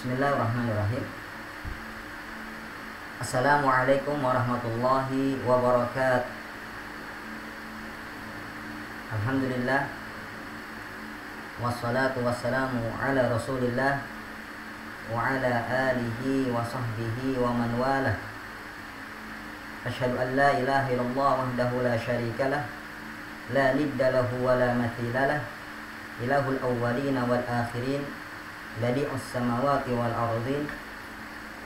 Bismillahirrahmanirrahim. Assalamualaikum warahmatullahi wabarakatuh. Alhamdulillah, wassalatu wassalamu ala rasulillah wa ala alihi wa sahbihi wa man walah. Asyhadu an la ilaha illallah wahdahu la syarikalah, la nidda lahu wa la mathila lah, ilahul awwalina wal akhirin, badi'us samawati wal ardin,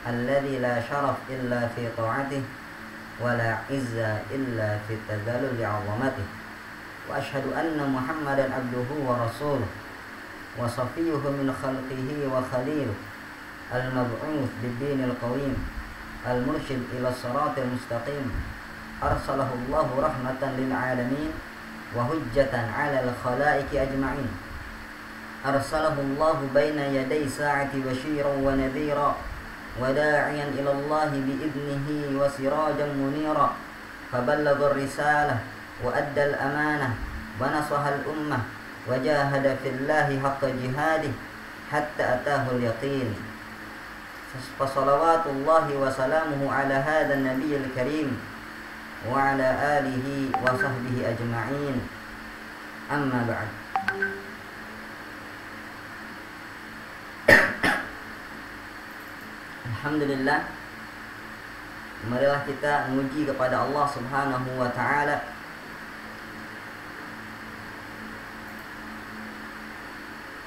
alladzi la syaraf illa fi ta'atih wa la izza illa fi tadallul li'azamati. Wa asyhadu anna Muhammadan abduhu wa rasuluh wa safiyuhu min khalqihi wa khaliluh, al-mab'uts bid-dinil qawim, al-mursyid ila siratil mustaqim, arsalahu Allahu rahmatan lil alamin wa hujjatan 'alal khalaiqi ajma'in. أرسله الله بين يدي ساعة بشيرا ونذيرا وداعيا إلى الله بإذنه وسراجا منيرا فبلغ الرسالة وأدى الأمانة ونصح الأمة وجاهد في الله حق جهاده حتى أتاه اليقين. فصلوات الله وسلامه على هذا النبي الكريم وعلى آله وصحبه أجمعين. أما بعد. Alhamdulillah, marilah kita memuji kepada Allah Subhanahu wa ta'ala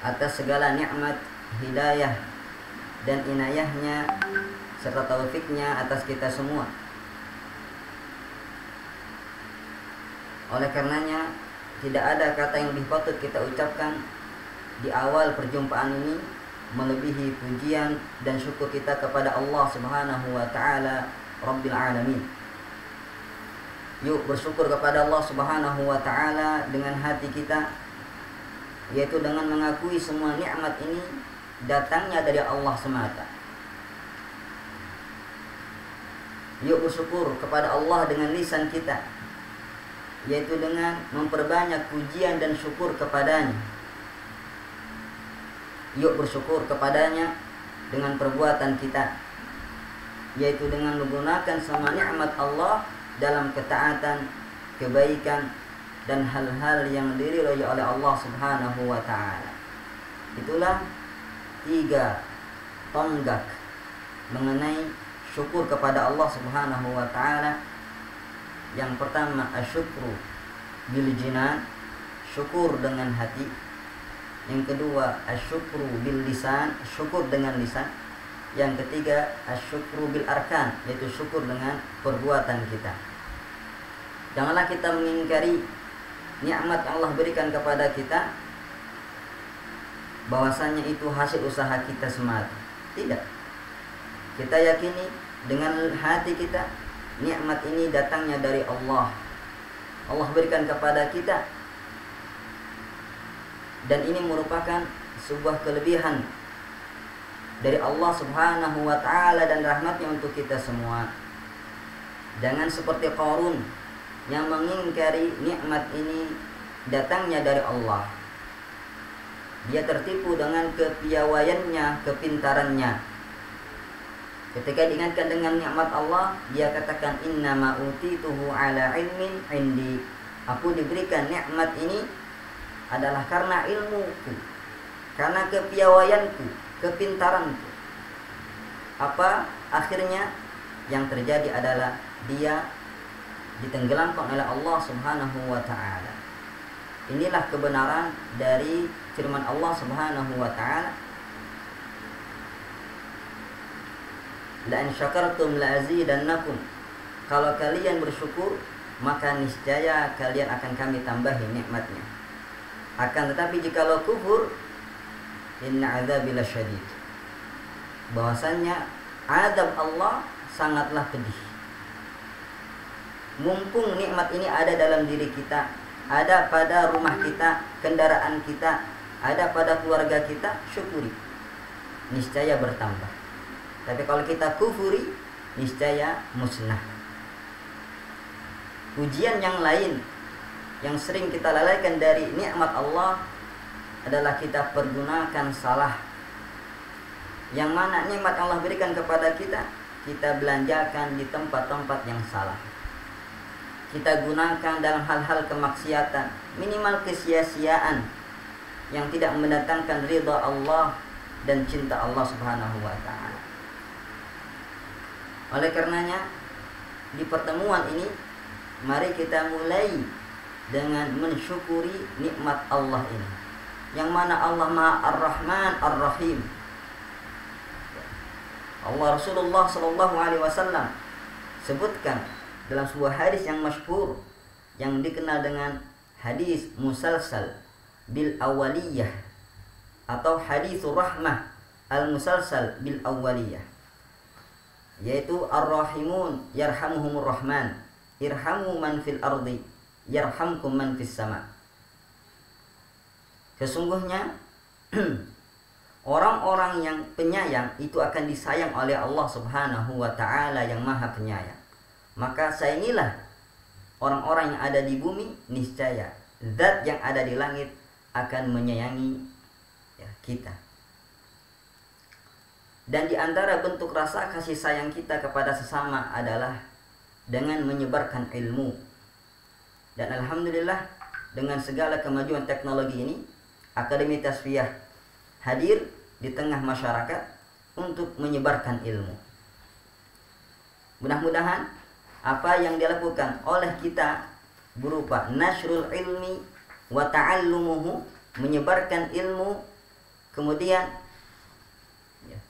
atas segala nikmat, hidayah dan inayahnya serta taufiknya atas kita semua. Oleh karenanya, tidak ada kata yang lebih patut kita ucapkan di awal perjumpaan ini melebihi pujian dan syukur kita kepada Allah Subhanahu wa ta'ala Rabbil alamin. Yuk bersyukur kepada Allah Subhanahu wa ta'ala dengan hati kita, yaitu dengan mengakui semua nikmat ini datangnya dari Allah semata. Yuk bersyukur kepada Allah dengan lisan kita, yaitu dengan memperbanyak pujian dan syukur kepadanya. Yuk bersyukur kepadanya dengan perbuatan kita, yaitu dengan menggunakan semua nikmat Allah dalam ketaatan, kebaikan, dan hal-hal yang diridhai oleh Allah Subhanahu wa ta'ala. Itulah 3 tonggak mengenai syukur kepada Allah Subhanahu wa ta'ala. Yang pertama, asyukru bil jinan, syukur dengan hati. Yang kedua, asyukru bil lisan, syukur dengan lisan. Yang ketiga, asyukru bil arkan, yaitu syukur dengan perbuatan kita. Janganlah kita mengingkari nikmat yang Allah berikan kepada kita bahwasannya itu hasil usaha kita semata. Tidak. Kita yakini dengan hati kita, nikmat ini datangnya dari Allah. Allah berikan kepada kita, dan ini merupakan sebuah kelebihan dari Allah Subhanahu wa ta'ala dan rahmatnya untuk kita semua. Jangan seperti Qarun yang mengingkari nikmat ini datangnya dari Allah. Dia tertipu dengan kepiawaiannya, kepintarannya. Ketika diingatkan dengan nikmat Allah, dia katakan innama utituhu ala ilmin indi. Aku diberikan nikmat ini adalah karena ilmuku, karena kepiawaianku, kepintaranku. Apa akhirnya yang terjadi adalah dia ditenggelamkan oleh Allah Subhanahu wa ta'ala. Inilah kebenaran dari firman Allah Subhanahu wa ta'ala, la in syakartum la azidannakum. Kalau kalian bersyukur, maka niscaya kalian akan kami tambahi nikmatnya. Akan tetapi jikalau kufur, inna adzabi lasyadid, bahwasannya azab Allah sangatlah pedih. Mumpung nikmat ini ada dalam diri kita, ada pada rumah kita, kendaraan kita, ada pada keluarga kita, syukuri, niscaya bertambah. Tapi kalau kita kufuri, niscaya musnah. Ujian yang lain yang sering kita lalaikan dari nikmat Allah adalah kita pergunakan salah Yang mana nikmat Allah berikan kepada kita, kita belanjakan di tempat-tempat yang salah. Kita gunakan dalam hal-hal kemaksiatan, minimal kesia-siaan yang tidak mendatangkan ridha Allah dan cinta Allah Subhanahu wa taala. Oleh karenanya, di pertemuan ini mari kita mulai dengan mensyukuri nikmat Allah ini. Yang mana Allah Maha Ar-Rahman Ar-Rahim. Allah Rasulullah sallallahu alaihi wasallam sebutkan dalam sebuah hadis yang masyhur yang dikenal dengan hadis musalsal bil awaliyah atau hadisur rahmah al musalsal bil awaliyah, yaitu ar-rahimun yarhamuhumur rahman irhamu man fil ardi yarhamkum man fis sama. Sesungguhnya orang-orang yang penyayang itu akan disayang oleh Allah Subhanahu wa taala yang Maha Penyayang. Maka sayangilah orang-orang yang ada di bumi, niscaya zat yang ada di langit akan menyayangi kita. Dan di antara bentuk rasa kasih sayang kita kepada sesama adalah dengan menyebarkan ilmu. Dan alhamdulillah dengan segala kemajuan teknologi ini, Akademi Tasfiyah hadir di tengah masyarakat untuk menyebarkan ilmu. Mudah-mudahan apa yang dilakukan oleh kita berupa nasrul ilmi wa ta'allumuhu, menyebarkan ilmu, kemudian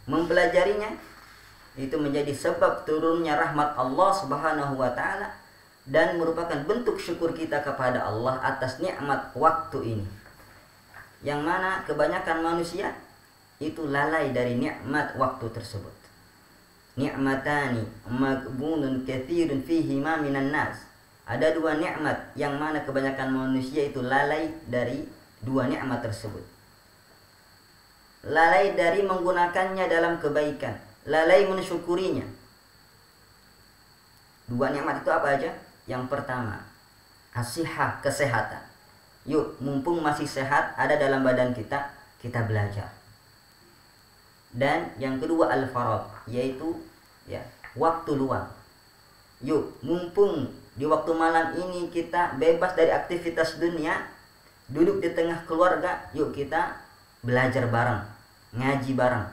mempelajarinya, itu menjadi sebab turunnya rahmat Allah Subhanahu wa taala dan merupakan bentuk syukur kita kepada Allah atas nikmat waktu ini. Yang mana kebanyakan manusia itu lalai dari nikmat waktu tersebut. Ni'matani maghbunun katsirun fihima minan nas. Ada dua nikmat yang mana kebanyakan manusia itu lalai dari dua nikmat tersebut. Lalai dari menggunakannya dalam kebaikan, lalai mensyukurinya. Dua nikmat itu apa aja? Yang pertama, as-sihah, kesehatan. Yuk, mumpung masih sehat ada dalam badan kita, kita belajar. Dan yang kedua al-farad, yaitu waktu luang. Yuk, mumpung di waktu malam ini kita bebas dari aktivitas dunia, duduk di tengah keluarga, yuk kita belajar bareng, ngaji bareng.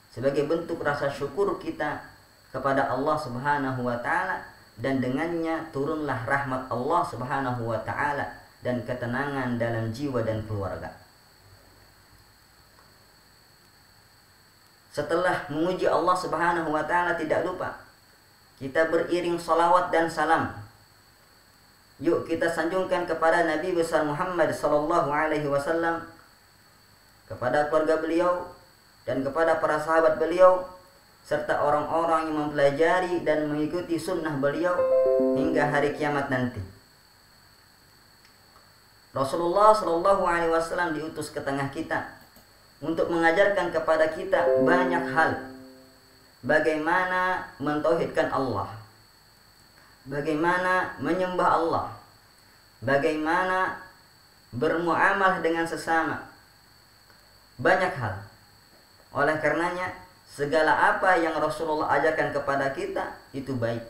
Sebagai bentuk rasa syukur kita kepada Allah Subhanahu wa taala, dan dengannya turunlah rahmat Allah Subhanahu wa taala dan ketenangan dalam jiwa dan keluarga. Setelah memuji Allah Subhanahu wa taala, tidak lupa kita beriring salawat dan salam. Yuk kita sanjungkan kepada Nabi besar Muhammad sallallahu alaihi wasallam, kepada keluarga beliau dan kepada para sahabat beliau serta orang-orang yang mempelajari dan mengikuti sunnah beliau hingga hari kiamat nanti. Rasulullah sallallahu alaihi wasallam diutus ke tengah kita untuk mengajarkan kepada kita banyak hal. Bagaimana mentauhidkan Allah, bagaimana menyembah Allah, bagaimana bermuamalah dengan sesama. Banyak hal. Oleh karenanya, segala apa yang Rasulullah ajarkan kepada kita itu baik.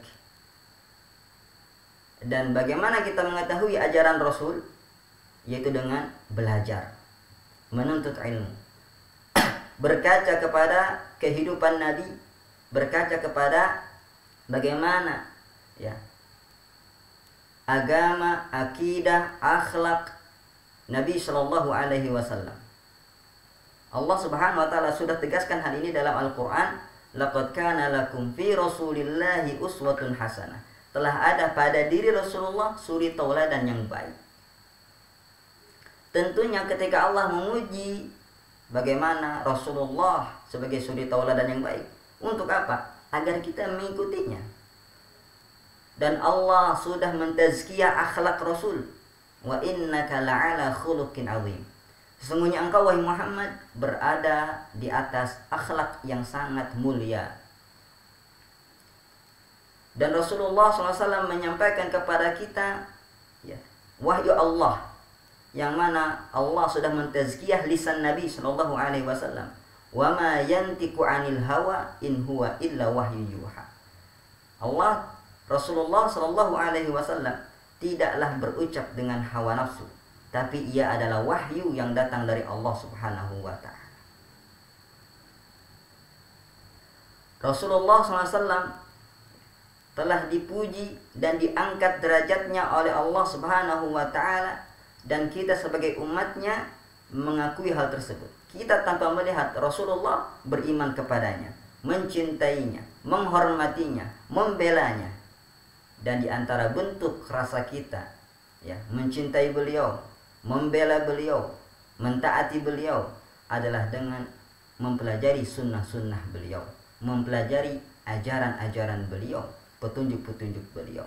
Dan bagaimana kita mengetahui ajaran Rasul? Yaitu dengan belajar, menuntut ilmu, berkaca kepada kehidupan Nabi, berkaca kepada bagaimana agama, akidah, akhlak Nabi Shallallahu Alaihi Wasallam. Allah Subhanahu Wa Taala sudah tegaskan hal ini dalam Al-Quran. Laqad kana lakum fi Rasulillahi uswatun hasanah. Telah ada pada diri Rasulullah suri tauladan yang baik. Tentunya ketika Allah memuji bagaimana Rasulullah sebagai suri tauladan yang baik, untuk apa? Agar kita mengikutinya. Dan Allah sudah mentazkiyah akhlak Rasul. Wa innaka la'ala khuluqin azim. Sesungguhnya engkau wahai Muhammad berada di atas akhlak yang sangat mulia. Dan Rasulullah SAW menyampaikan kepada kita wahyu Allah, yang mana Allah sudah mentazkiyah lisan Nabi SAW Wa ma yantiqu 'anil hawa in huwa illa wahyu yuha. Rasulullah sallallahu alaihi wasallam tidaklah berucap dengan hawa nafsu, tapi ia adalah wahyu yang datang dari Allah Subhanahu wa taala. Rasulullah SAW telah dipuji dan diangkat derajatnya oleh Allah Subhanahu wa taala, dan kita sebagai umatnya mengakui hal tersebut. Kita tanpa melihat Rasulullah beriman kepadanya, mencintainya, menghormatinya, membelanya. Dan di antara bentuk rasa kita mencintai beliau, membela beliau, mentaati beliau adalah dengan mempelajari sunnah-sunnah beliau, mempelajari ajaran-ajaran beliau, petunjuk-petunjuk beliau.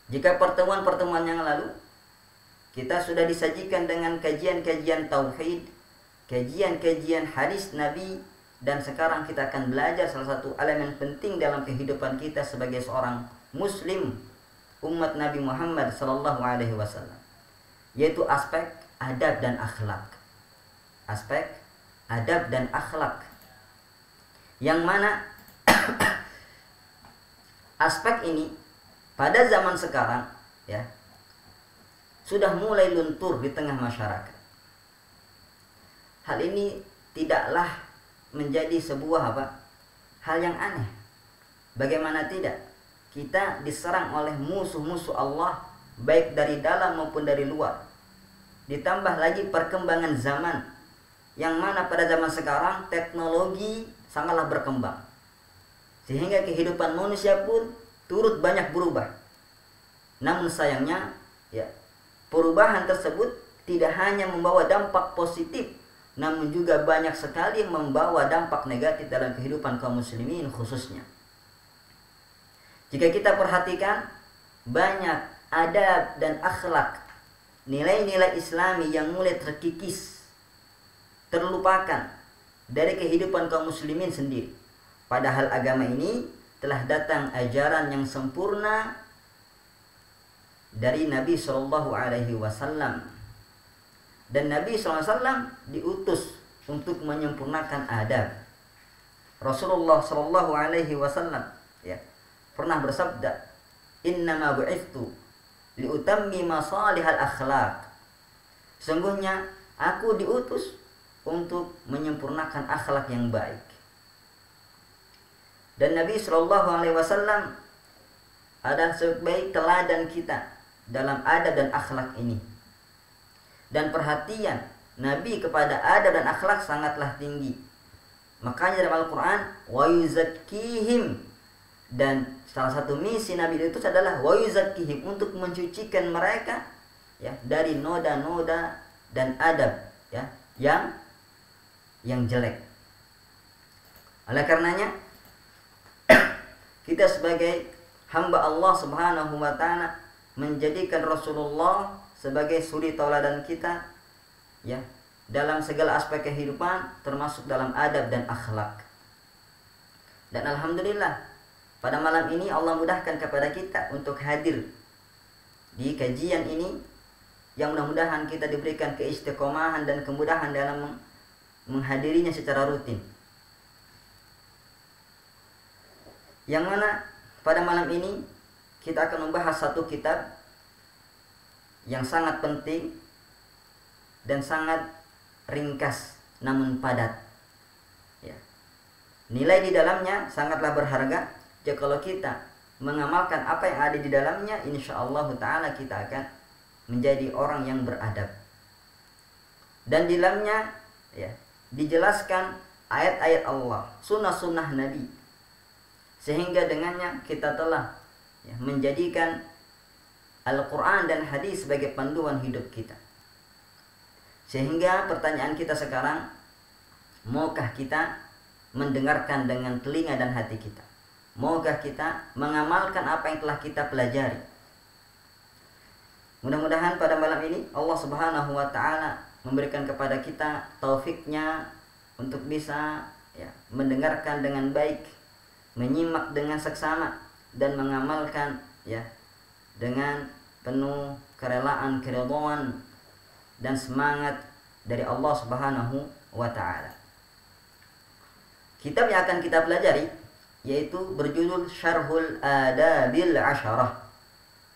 Jika pertemuan-pertemuan yang lalu kita sudah disajikan dengan kajian-kajian tauhid, kajian-kajian hadis Nabi, dan sekarang kita akan belajar salah satu elemen penting dalam kehidupan kita sebagai seorang muslim umat Nabi Muhammad sallallahu alaihi wasallam, yaitu aspek adab dan akhlak. Aspek adab dan akhlak, yang mana aspek ini pada zaman sekarang sudah mulai luntur di tengah masyarakat. Hal ini tidaklah menjadi sebuah hal yang aneh. Bagaimana tidak? Kita diserang oleh musuh-musuh Allah, baik dari dalam maupun dari luar. Ditambah lagi perkembangan zaman, yang mana pada zaman sekarang teknologi sangatlah berkembang, sehingga kehidupan manusia pun turut banyak berubah. Namun sayangnya perubahan tersebut tidak hanya membawa dampak positif, namun juga banyak sekali yang membawa dampak negatif dalam kehidupan kaum muslimin khususnya. Jika kita perhatikan, banyak adab dan akhlak, nilai-nilai Islami yang mulai terkikis, terlupakan dari kehidupan kaum muslimin sendiri. Padahal agama ini telah datang ajaran yang sempurna dari Nabi Shallallahu Alaihi Wasallam, dan Nabi SAW diutus untuk menyempurnakan adab. Rasulullah Shallallahu Alaihi Wasallam pernah bersabda, "Innama bu'ithtu liutammima salihal akhlak." Sungguhnya aku diutus untuk menyempurnakan akhlak yang baik. Dan Nabi Shallallahu Alaihi Wasallam adalah sebaik teladan kita dalam adab dan akhlak ini. Dan perhatian Nabi kepada adab dan akhlak sangatlah tinggi. Makanya dalam Al-Quran, wa yuzakkihim, dan salah satu misi Nabi itu adalah wa yuzakkihim, untuk mencucikan mereka dari noda-noda dan adab yang jelek. Oleh karenanya kita sebagai hamba Allah Subhanahu wa taala menjadikan Rasulullah sebagai suri tauladan kita dalam segala aspek kehidupan, termasuk dalam adab dan akhlak. Dan alhamdulillah, pada malam ini Allah mudahkan kepada kita untuk hadir di kajian ini, yang mudah-mudahan kita diberikan keistiqomahan dan kemudahan dalam menghadirinya secara rutin. Yang mana pada malam ini kita akan membahas satu kitab yang sangat penting dan sangat ringkas namun padat. Nilai di dalamnya sangatlah berharga. Jika kalau kita mengamalkan apa yang ada di dalamnya, insyaallah ta'ala kita akan menjadi orang yang beradab. Dan di dalamnya dijelaskan ayat-ayat Allah, sunnah-sunnah Nabi, sehingga dengannya kita telah menjadikan Al-Quran dan hadis sebagai panduan hidup kita. Sehingga pertanyaan kita sekarang, maukah kita mendengarkan dengan telinga dan hati kita? Maukah kita mengamalkan apa yang telah kita pelajari? Mudah-mudahan pada malam ini Allah Subhanahu wa ta'ala memberikan kepada kita taufiknya untuk bisa mendengarkan dengan baik, menyimak dengan seksama, dan mengamalkan dengan penuh kerelaan, keridhaan dan semangat dari Allah Subhanahu wa ta'ala. Kitab yang akan kita pelajari yaitu berjudul Syarhul Adabil Asyarah,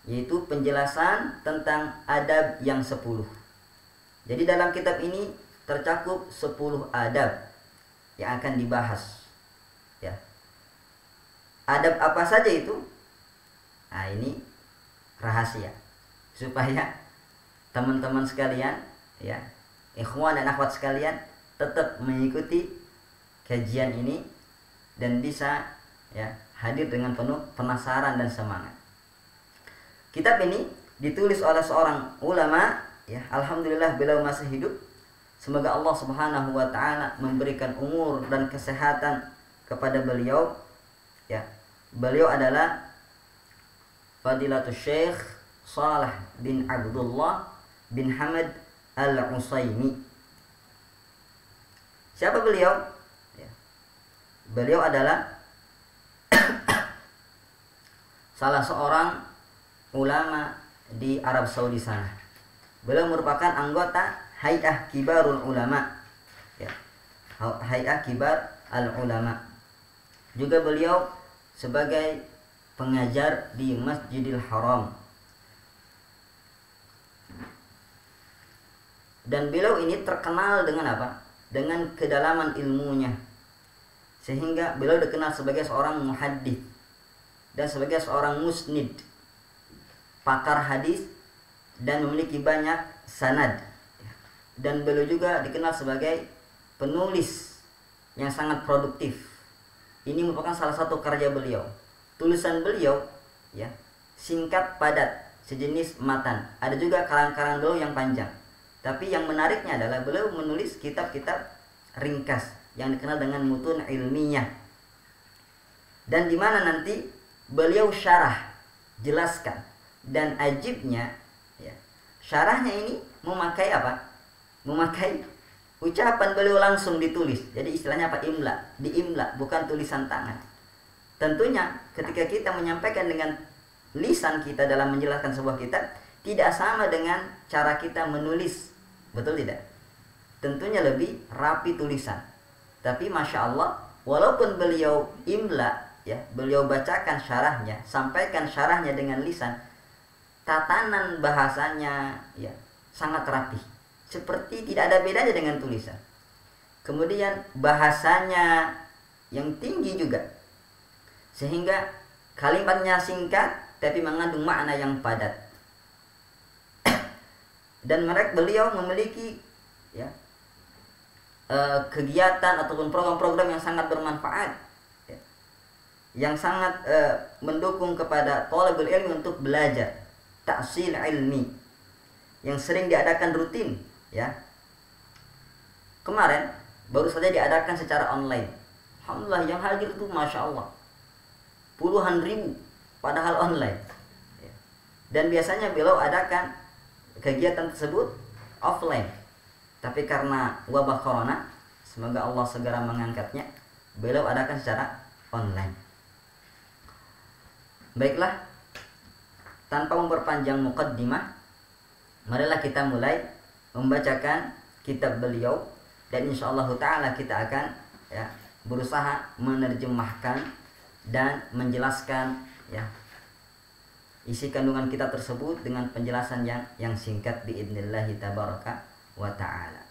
yaitu penjelasan tentang adab yang 10. Jadi dalam kitab ini tercakup 10 adab yang akan dibahas. Ya. Adab apa saja itu? Nah, ini rahasia supaya teman-teman sekalian, ya, ikhwan dan akhwat sekalian tetap mengikuti kajian ini dan bisa, ya, hadir dengan penuh penasaran dan semangat. Kitab ini ditulis oleh seorang ulama, ya, alhamdulillah beliau masih hidup. Semoga Allah Subhanahu wa taala memberikan umur dan kesehatan kepada beliau. Ya. Beliau adalah Fadilatul Syekh Shalih bin Abdullah bin Hamad Al-Utsaimin. Siapa beliau? Ya. Beliau adalah salah seorang ulama di Arab Saudi sana. Beliau merupakan anggota Hay'ah Kibarul Ulama, ya, Hay'ah Kibar Al-Ulama. Juga beliau sebagai pengajar di Masjidil Haram. Dan beliau ini terkenal dengan apa? Dengan kedalaman ilmunya. Sehingga beliau dikenal sebagai seorang muhaddits dan sebagai seorang musnid, pakar hadis, dan memiliki banyak sanad. Dan beliau juga dikenal sebagai penulis yang sangat produktif. Ini merupakan salah satu karya beliau. Tulisan beliau, ya, singkat padat, sejenis matan. Ada juga karang-karang beliau yang panjang. Tapi yang menariknya adalah beliau menulis kitab-kitab ringkas yang dikenal dengan mutun ilmiah. Dan di mana nanti beliau syarah, jelaskan, dan ajibnya, ya, syarahnya ini memakai apa? Memakai ucapan beliau langsung ditulis. Jadi istilahnya apa? Imla, diimla, bukan tulisan tangan. Tentunya ketika kita menyampaikan dengan lisan kita dalam menjelaskan sebuah kitab, tidak sama dengan cara kita menulis. Betul tidak? Tentunya lebih rapi tulisan. Tapi Masya Allah, walaupun beliau imla, ya, beliau bacakan syarahnya, sampaikan syarahnya dengan lisan, tatanan bahasanya, ya, sangat rapi, seperti tidak ada bedanya dengan tulisan. Kemudian bahasanya yang tinggi juga, sehingga kalimatnya singkat tapi mengandung makna yang padat. Dan beliau memiliki, ya, kegiatan ataupun program-program yang sangat bermanfaat, ya, yang sangat mendukung kepada thalabul ilmi untuk belajar, tahsil ilmi, yang sering diadakan rutin, ya. Kemarin baru saja diadakan secara online. Alhamdulillah yang hadir itu Masya Allah puluhan ribu, padahal online, ya. Dan biasanya beliau adakan kegiatan tersebut offline. Tapi karena wabah corona, semoga Allah segera mengangkatnya, beliau adakan secara online. Baiklah, tanpa memperpanjang muqaddimah, marilah kita mulai membacakan kitab beliau. Dan insyaallah ta'ala kita akan, ya, berusaha menerjemahkan dan menjelaskan, ya, isi kandungan kitab tersebut dengan penjelasan yang singkat biidznillah tabaraka wa ta'ala.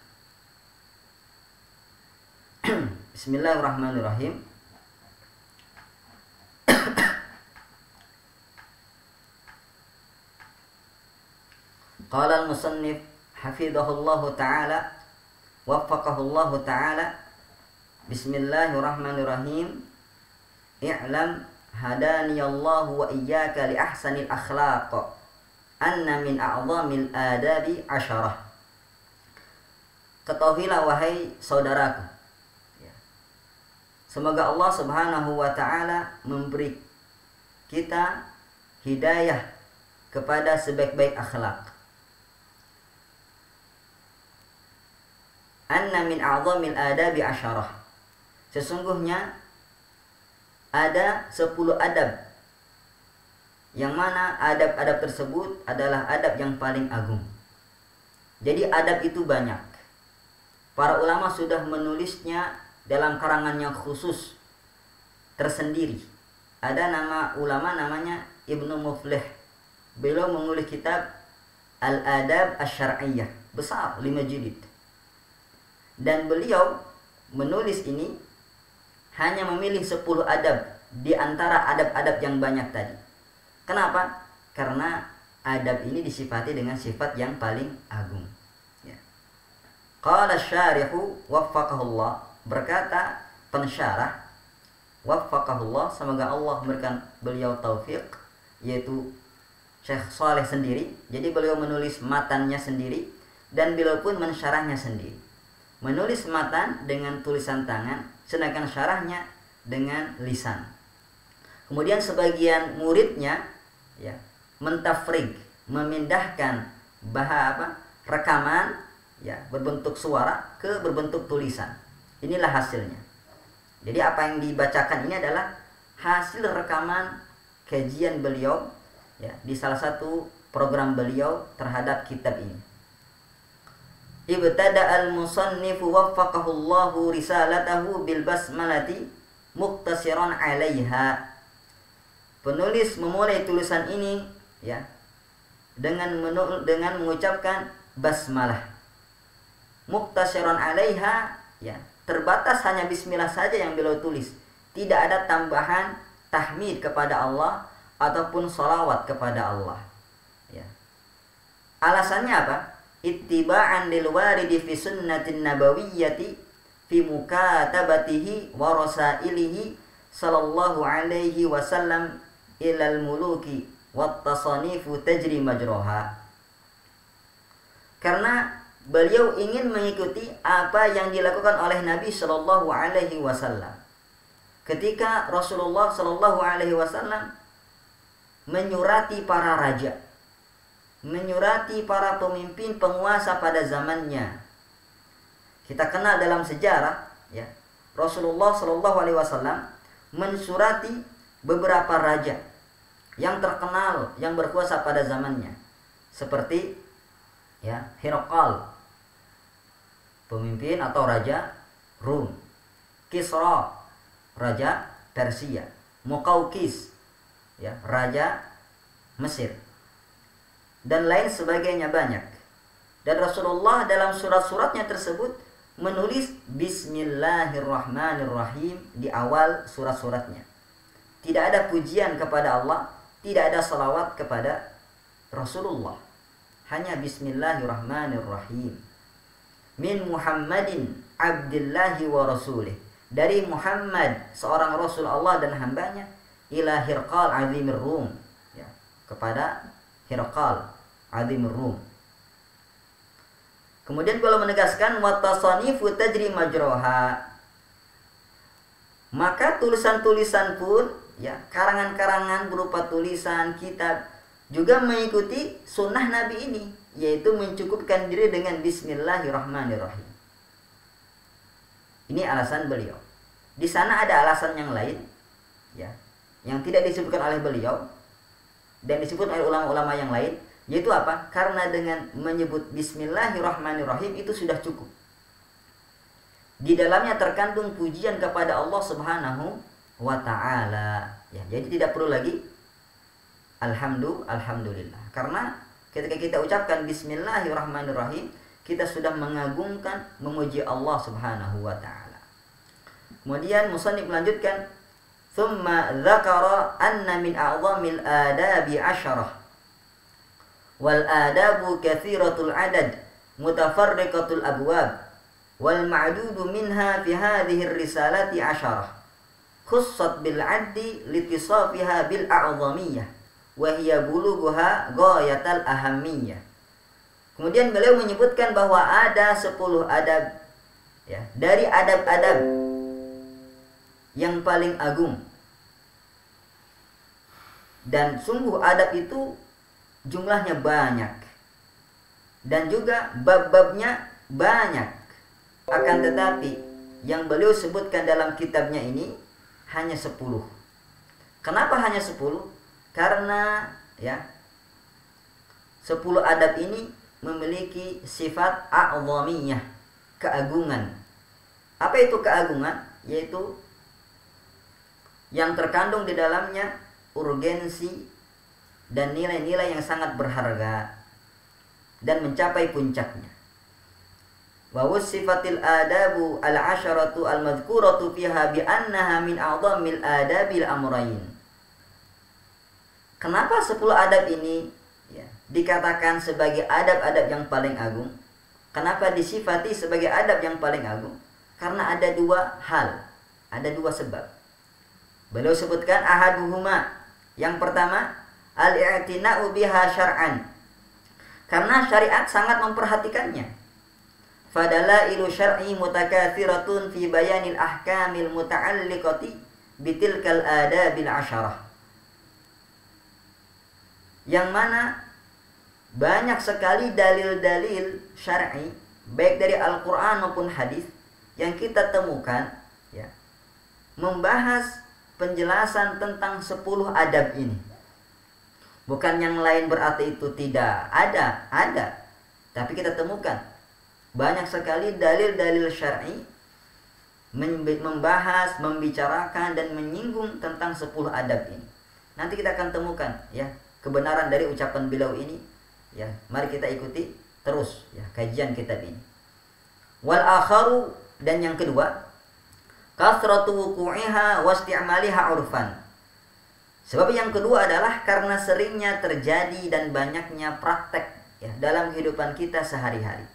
Bismillahirrahmanirrahim. Qala al-musannif hafidhahullahu ta'ala waffaqahullahu ta'ala. Bismillahirrahmanirrahim. I'lam hadaniyallahu wa iyyaka li ahsanil akhlaq anna min a'zamil adabi asyarah. Ketahuilah wahai saudaraku, ya, semoga Allah Subhanahu wa ta'ala memberi kita hidayah kepada sebaik-baik akhlak. Anna min a'zamil adabi asyarah. Sesungguhnya ada 10 adab, yang mana adab-adab tersebut adalah adab yang paling agung. Jadi adab itu banyak. para ulama sudah menulisnya dalam karangan yang khusus tersendiri. Ada nama ulama namanya Ibnu Muflih. Beliau menulis kitab Al-Adab Asy-Syar'iyyah, besar, 5 jilid. Dan beliau menulis ini hanya memilih 10 adab di antara adab-adab yang banyak tadi. Kenapa? Karena adab ini disifati dengan sifat yang paling agung. Ya. Qala syarihu waffaqahullah, berkata pensyarah, waffaqahullah, semoga Allah memberikan beliau taufik, yaitu Syekh Saleh sendiri. Jadi beliau menulis matannya sendiri dan beliau pun mensyarahnya sendiri. Menulis matan dengan tulisan tangan, sedangkan syarahnya dengan lisan. Kemudian sebagian muridnya ya mentafrig, memindahkan rekaman ya berbentuk suara ke berbentuk tulisan. Inilah hasilnya. Jadi apa yang dibacakan ini adalah hasil rekaman kajian beliau ya di salah satu program beliau terhadap kitab ini. Ibtada al-musannifu waffaqahullahu risalatahu bil basmalati muqtasiran 'alaiha. Penulis memulai tulisan ini ya dengan mengucapkan basmalah. Muqtasiran 'alaiha ya, terbatas hanya bismillah saja yang beliau tulis. Tidak ada tambahan tahmid kepada Allah ataupun sholawat kepada Allah. Ya. Alasannya apa? Ittiba'an lil waridi fi sunnatin nabawiyyati fi mukatabatihi wa rasailihi sallallahu alaihi wasallam ilal muluki wat tasanifu tajri majroha. Karena beliau ingin mengikuti apa yang dilakukan oleh Nabi sallallahu alaihi wasallam ketika Rasulullah sallallahu alaihi wasallam menyurati para raja, menyurati para pemimpin penguasa pada zamannya. Kita kenal dalam sejarah ya, Rasulullah sallallahu alaihi wasallam mensurati beberapa raja yang terkenal yang berkuasa pada zamannya, seperti ya Hiraqal, pemimpin atau raja Rum, Kisra, raja Persia, Muqawqis ya, raja Mesir, dan lain sebagainya banyak. Dan Rasulullah dalam surat-suratnya tersebut menulis Bismillahirrahmanirrahim di awal surat-suratnya. Tidak ada pujian kepada Allah, tidak ada salawat kepada Rasulullah, hanya Bismillahirrahmanirrahim. Min Muhammadin abdillahi wa rasulih, dari Muhammad seorang Rasul Allah dan hambanya, ila Hirqal azimir Rum ya, kepada Hirqal azimir Rum. Kemudian kalau menegaskan watasanifu tajri majroha, maka tulisan-tulisan pun ya, karangan-karangan berupa tulisan kitab juga mengikuti sunnah Nabi ini, yaitu mencukupkan diri dengan Bismillahirrahmanirrahim. Ini alasan beliau. Di sana ada alasan yang lain ya, yang tidak disebutkan oleh beliau dan disebut oleh ulama-ulama yang lain, yaitu apa? Karena dengan menyebut Bismillahirrahmanirrahim itu sudah cukup. Di dalamnya terkandung pujian kepada Allah Subhanahu wa ta'ala ya, jadi tidak perlu lagi alhamdulillah, karena ketika kita ucapkan Bismillahirrahmanirrahim kita sudah mengagungkan, memuji Allah Subhanahu wa ta'ala. Kemudian musannif melanjutkan, thumma dzakara anna min a'dhamil adabi 'asharah wal adabu katsiratul adad mutafarriqatul abwab wal ma'dudu minha fi hadhihi ar-risalati 'asharah khussat bil 'addi litisafiha bil a'dhamiyah wa hiya bulughuha ghayatal ahammiyah. Kemudian beliau menyebutkan bahwa ada 10 adab ya, dari adab-adab yang paling agung. Dan sungguh adab itu jumlahnya banyak dan juga bab-babnya banyak. Akan tetapi yang beliau sebutkan dalam kitabnya ini hanya 10. Kenapa hanya 10? Karena ya 10 adab ini memiliki sifat a'dhamiyah, keagungan. Apa itu keagungan? Yaitu yang terkandung di dalamnya urgensi dan nilai-nilai yang sangat berharga dan mencapai puncaknya. Wa wusifatil adabu al-asharatu al-madhkuratu fiha bi annaha min a'dhamil adabil amrayn. Kenapa 10 adab ini dikatakan sebagai adab-adab yang paling agung? Kenapa disifati sebagai adab yang paling agung? Karena ada 2 hal, ada 2 sebab. Beliau sebutkan ahaduhuma, yang pertama al-i'tina'u biha syar'an, karena syariat sangat memperhatikannya. Fadalailu syar'i mutakatsiratun fi bayanil ahkamil muta'alliqati bitilkal adabil asyarah, yang mana banyak sekali dalil-dalil syar'i baik dari Al-Quran maupun hadis yang kita temukan membahas penjelasan tentang 10 adab ini. Bukan yang lain berarti itu tidak ada, tapi kita temukan banyak sekali dalil-dalil syar'i membahas, membicarakan dan menyinggung tentang 10 adab ini. Nanti kita akan temukan kebenaran dari ucapan beliau ini. Mari kita ikuti terus kajian kitab ini. Wal akharu, dan yang kedua, kasratu wuqu'iha wa isti'maliha 'urfan. Sebab yang kedua adalah karena seringnya terjadi dan banyaknya praktek dalam kehidupan kita sehari-hari.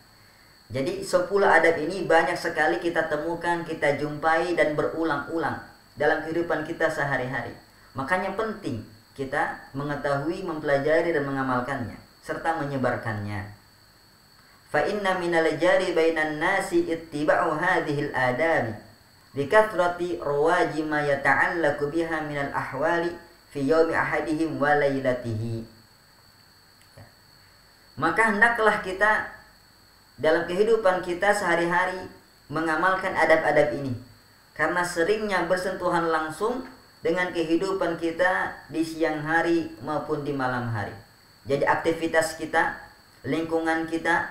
Jadi 10 adab ini banyak sekali kita temukan, kita jumpai dan berulang-ulang dalam kehidupan kita sehari-hari. Makanya penting kita mengetahui, mempelajari dan mengamalkannya serta menyebarkannya. Fa inna minal jari bainan nasi ittiba'u hadhil adabi likathrati rawaji ma yata'allaqu biha minal ahwali fi yaumi ahadihim wa lailatihi. Maka hendaklah kita dalam kehidupan kita sehari-hari mengamalkan adab-adab ini, karena seringnya bersentuhan langsung dengan kehidupan kita di siang hari maupun di malam hari. Jadi aktivitas kita, lingkungan kita,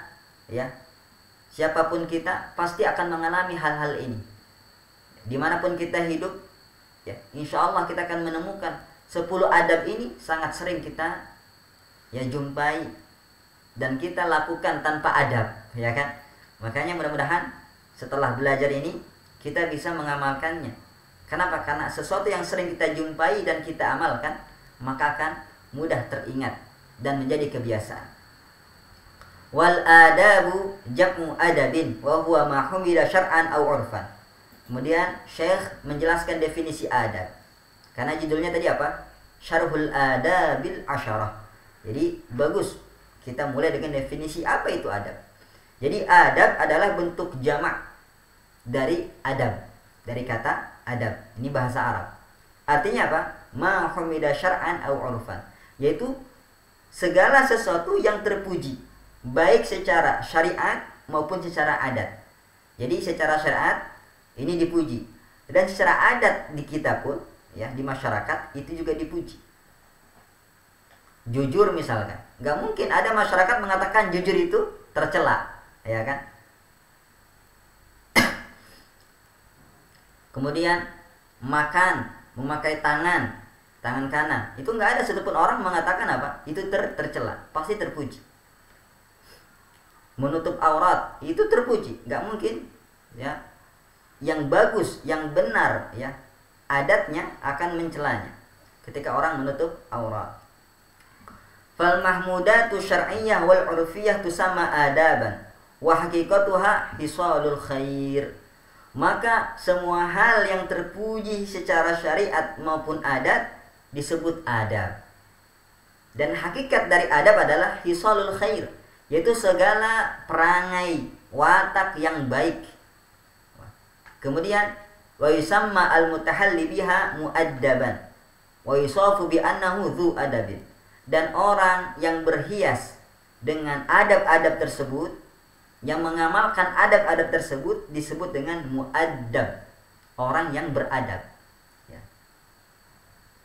siapapun kita pasti akan mengalami hal-hal ini. Dimanapun kita hidup, insya Allah kita akan menemukan 10 adab ini sangat sering kita jumpai dan kita lakukan tanpa adab, kan? Makanya mudah-mudahan setelah belajar ini kita bisa mengamalkannya. Kenapa? Karena sesuatu yang sering kita jumpai dan kita amalkan, maka akan mudah teringat dan menjadi kebiasaan. Wal adabu jam'u adabin wa huwa ma humila syar'an aw 'urfan. Kemudian Syekh menjelaskan definisi adab. Karena judulnya tadi apa? Syarhul adabil asyarah. Jadi bagus kita mulai dengan definisi apa itu adab. Jadi adab adalah bentuk jamak dari adab, dari kata adab. Ini bahasa Arab. Artinya apa? Ma humida syar'an aw 'urfan, yaitu segala sesuatu yang terpuji baik secara syariat maupun secara adat. Jadi secara syariat ini dipuji, dan secara adat di kita pun di masyarakat itu juga dipuji. Jujur misalkan, nggak mungkin ada masyarakat mengatakan jujur itu tercela, kan? Kemudian makan memakai tangan kanan, itu nggak ada satupun orang mengatakan apa itu tercela, pasti terpuji. Menutup aurat itu terpuji, nggak mungkin yang bagus, yang benar adatnya akan mencelanya ketika orang menutup aurat. Fal mahmudatu syar'iyyah wal 'urfiyyah tusamma adaban wa haqiqatuha hisalul khair. Maka semua hal yang terpuji secara syariat maupun adat disebut adab. Dan hakikat dari adab adalah hisalul khair, yaitu segala perangai watak yang baik. Kemudian wa yusamma al-mutahalli biha muaddaban wa yusafu bi annahu dzu adabin. Dan orang yang berhias dengan adab-adab tersebut, yang mengamalkan adab-adab tersebut disebut dengan muaddab, orang yang beradab.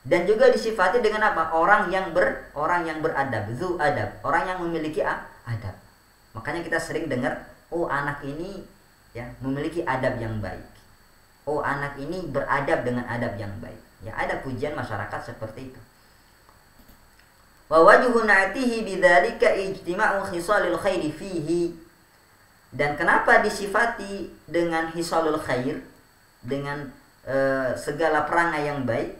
Dan juga disifati dengan apa? Orang yang beradab, dzu adab, orang yang memiliki adab. Makanya kita sering dengar, oh anak ini ya, memiliki adab yang baik. Oh, anak ini beradab dengan adab yang baik. Ya, ada pujian masyarakat seperti itu. Wa wajhu na'tihi bidzalika ijtima'u khisalil khairi fihi. Dan kenapa disifati dengan hisalul khair, dengan segala perangai yang baik?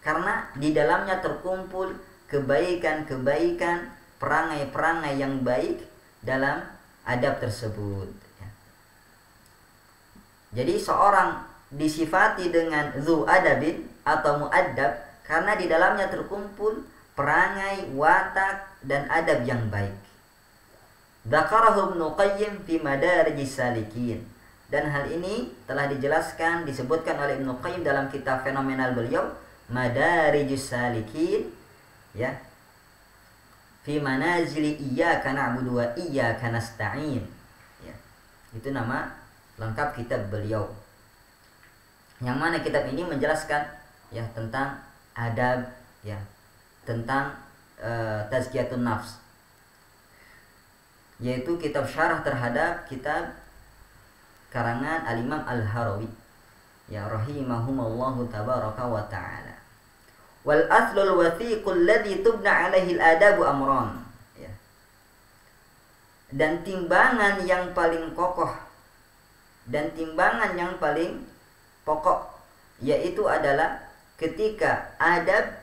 Karena di dalamnya terkumpul kebaikan-kebaikan, perangai-perangai yang baik dalam adab tersebut. Jadi seorang disifati dengan zu adabin atau mu'addab karena di dalamnya terkumpul perangai, watak, dan adab yang baik. Dzakarahu Ibnu Qayyim fi Madarijis Salikin. Dan hal ini telah dijelaskan, disebutkan oleh Ibnu Qayyim dalam kitab fenomenal beliau Madarijus Salikin, ya, fi manazili iyyaka na'budu wa iyyaka nasta'in, ya. Itu nama lengkap kitab beliau. Yang mana kitab ini menjelaskan, ya, tentang adab, ya, tentang tazkiyatun nafs, yaitu kitab syarah terhadap kitab karangan Al-Imam Al-Harawi, ya, rahimahumallahu tabaraka wa ta'ala. Wal aslul wathiqul ladzi tubna alaihi al-adabu amran, ya. Dan timbangan yang paling kokoh dan timbangan yang paling pokok, yaitu adalah ketika adab,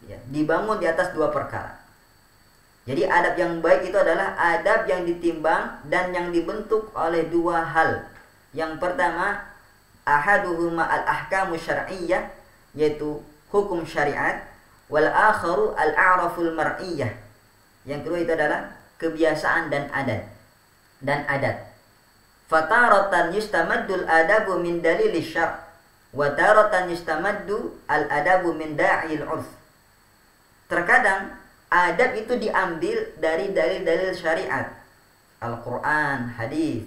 ya, dibangun di atas dua perkara. Jadi adab yang baik itu adalah adab yang ditimbang dan yang dibentuk oleh dua hal. Yang pertama, ahaduhuma al-ahkamu syar'iyyah, yaitu hukum syariat, wal akharu al-a'raful mar'iyyah. Yang kedua itu adalah kebiasaan dan adat. Fataratan yustamaddul adabu min dalilis syar', wa taratan yustamaddu al-adabu min da'il 'urf. Terkadang adab itu diambil dari dalil-dalil syariat, Al-Quran, hadis.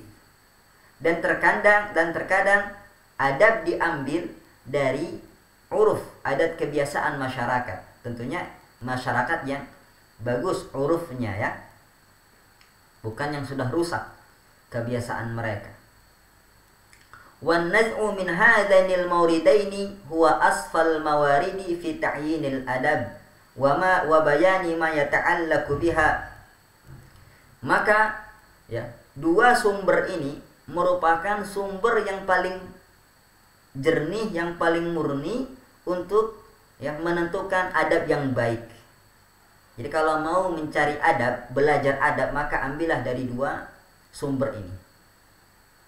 Dan terkadang adab diambil dari uruf, adat kebiasaan masyarakat. Tentunya masyarakat yang bagus urufnya, ya, bukan yang sudah rusak kebiasaan mereka. Wan naz'u min hadainil mawridaini huwa asfal mawaridi fi ta'yinil adab wa bayani ma yata'allaqu biha. Maka, ya, dua sumber ini merupakan sumber yang paling jernih, yang paling murni untuk, ya, menentukan adab yang baik. Jadi kalau mau mencari adab, belajar adab, maka ambillah dari dua sumber ini.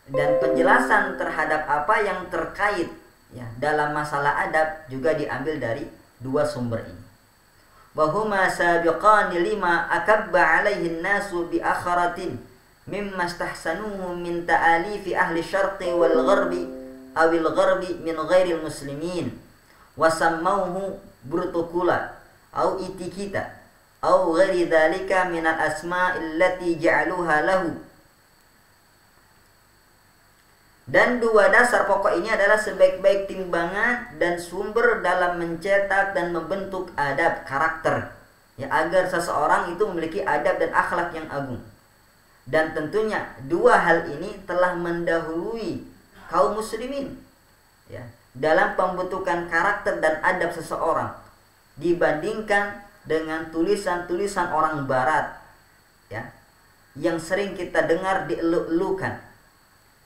Dan penjelasan terhadap apa yang terkait, ya, dalam masalah adab juga diambil dari dua sumber ini. Wahuma sabiqani lima akabba alaihi nasu bi akharatin mimma istahsanuhu min ta'alifi ahli syarqi wal gharbi awil gharbi min ghairil muslimin wasammauhu burtukula au itikita au ghairi dhalika min al asma'il lati ja'aluha lahu. Dan dua dasar pokok ini adalah sebaik-baik timbangan dan sumber dalam mencetak dan membentuk adab karakter, ya, agar seseorang itu memiliki adab dan akhlak yang agung. Dan tentunya dua hal ini telah mendahului kaum muslimin, ya, dalam pembentukan karakter dan adab seseorang dibandingkan dengan tulisan-tulisan orang barat, ya, yang sering kita dengar dieluk-elukan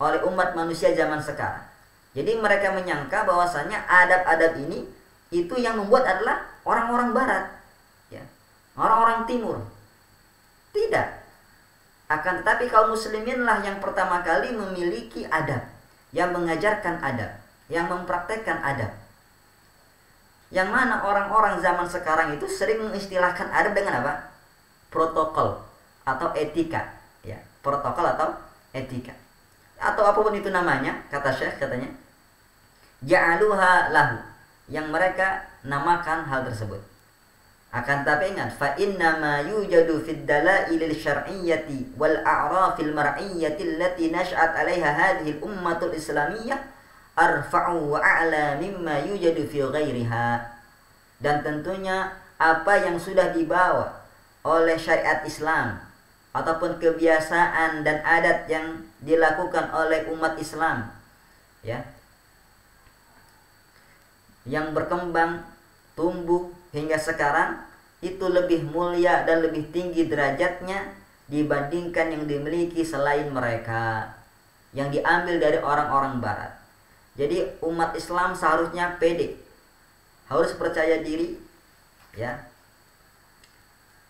oleh umat manusia zaman sekarang. Jadi mereka menyangka bahwasanya adab-adab ini itu yang membuat adalah orang-orang barat, ya, orang-orang timur. Tidak. Akan tetapi kaum musliminlah yang pertama kali memiliki adab, yang mengajarkan adab, yang mempraktekkan adab. Yang mana orang-orang zaman sekarang itu sering mengistilahkan adab dengan apa? Protokol atau etika, ya, protokol atau etika. Atau apapun itu namanya, kata Syekh, katanya ja'aluha lahu, yang mereka namakan hal tersebut. Akan tapi ingat, fa inna ma yujadu fid dalailil syar'iyyati wal a'rafil mar'iyyati allati nash'at 'alaiha hadhihi al-ummatul islamiyyah arfa'u wa a'la mimma yujadu fi ghairiha. Dan tentunya apa yang sudah dibawa oleh syariat Islam ataupun kebiasaan dan adat yang dilakukan oleh umat Islam, ya, yang berkembang, tumbuh hingga sekarang, itu lebih mulia dan lebih tinggi derajatnya dibandingkan yang dimiliki selain mereka, yang diambil dari orang-orang barat. Jadi umat Islam seharusnya pede, harus percaya diri, ya,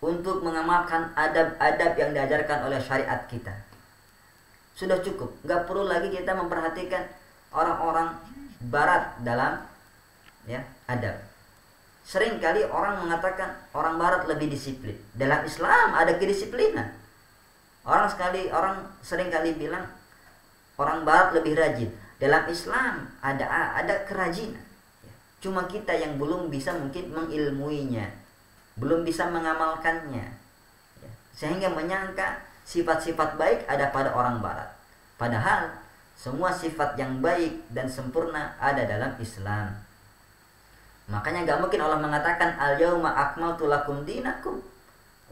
untuk mengamalkan adab-adab yang diajarkan oleh syariat kita. Sudah cukup, nggak perlu lagi kita memperhatikan orang-orang barat dalam, ya, adab. Seringkali orang mengatakan orang barat lebih disiplin. Dalam Islam ada kedisiplinan. Orang seringkali bilang orang barat lebih rajin. Dalam Islam ada kerajinan. Cuma kita yang belum bisa mungkin mengilmuinya, belum bisa mengamalkannya, sehingga menyangka sifat-sifat baik ada pada orang barat. Padahal semua sifat yang baik dan sempurna ada dalam Islam. Makanya gak mungkin Allah mengatakan al-yauma akmaltu lakum dinakum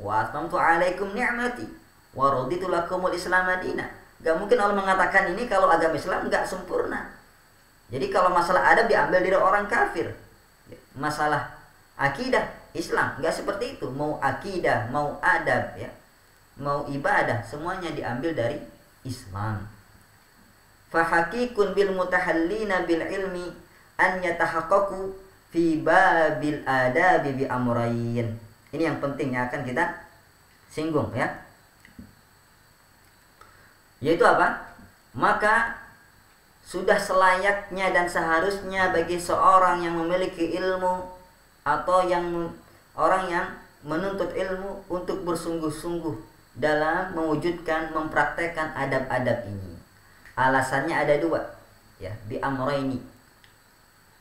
wa atmamtu alaikum ni'mati wa raditu lakumul Islam madina. Gak mungkin Allah mengatakan ini kalau agama Islam gak sempurna. Jadi kalau masalah adab diambil dari orang kafir. Masalah akidah Islam gak seperti itu. Mau akidah, mau adab, ya, mau ibadah, semuanya diambil dari Islam. Fahakikun bil mutahallina bil ilmi an yatahaqqaqu fi babil adabi bi amrayn. Ini yang penting yang akan kita singgung, ya. Yaitu apa? Maka sudah selayaknya dan seharusnya bagi seorang yang memiliki ilmu atau orang yang menuntut ilmu untuk bersungguh-sungguh dalam mewujudkan, mempraktekkan adab-adab ini. Alasannya ada dua, ya, bi amraini.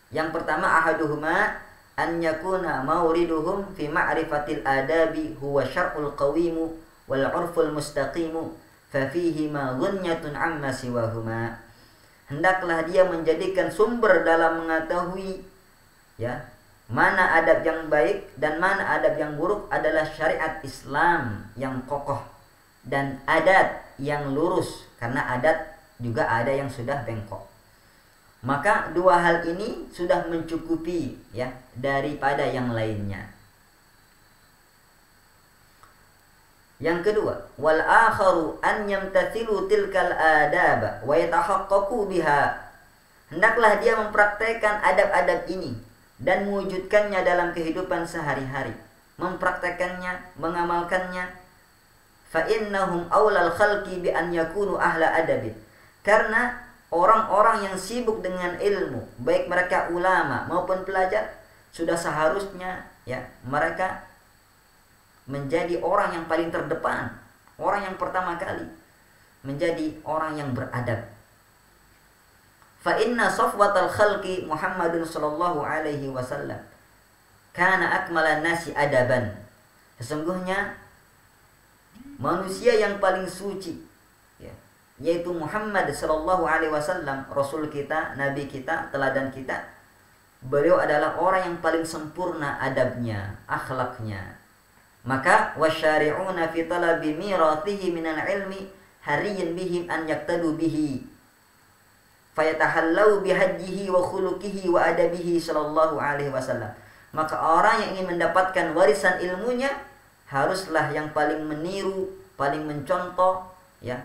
Yang pertama, ahaduhuma an yakuna mawriduhum fi ma'rifatil adabi huwa syar'ul qawimu wal 'urful mustaqimu fafihi ma ghunyatun amma siwahuma. Hendaklah dia menjadikan sumber dalam mengetahui, ya, mana adab yang baik dan mana adab yang buruk adalah syariat Islam yang kokoh dan adat yang lurus, karena adat juga ada yang sudah bengkok. Maka dua hal ini sudah mencukupi, ya, daripada yang lainnya. Yang kedua, wal akharu an yamtathilu tilkal adab wa yatahaqqaqu biha. Hendaklah dia mempraktekkan adab-adab ini dan mewujudkannya dalam kehidupan sehari-hari, mempraktekannya, mengamalkannya. Fa innahum aulal khalqi bi an yakunu ahla adabin. Karena orang-orang yang sibuk dengan ilmu, baik mereka ulama maupun pelajar, sudah seharusnya, ya, mereka menjadi orang yang paling terdepan, orang yang pertama kali menjadi orang yang beradab. Fa inna safwatal khalqi Muhammadun sallallahu alaihi wasallam kana akmalan nasi adaban. Sesungguhnya manusia yang paling suci, ya, yaitu Muhammad sallallahu alaihi wasallam, rasul kita, nabi kita, teladan kita. Beliau adalah orang yang paling sempurna adabnya, akhlaknya. Maka wasyari'una fi talabi mirathihi minal ilmi hariyin bihim an yaktadu bihi fayatahallau bihajjihi wa khuluqihi wa adabihi sallallahu alaihi wasallam. Maka orang yang ingin mendapatkan warisan ilmunya haruslah yang paling meniru, paling mencontoh, ya,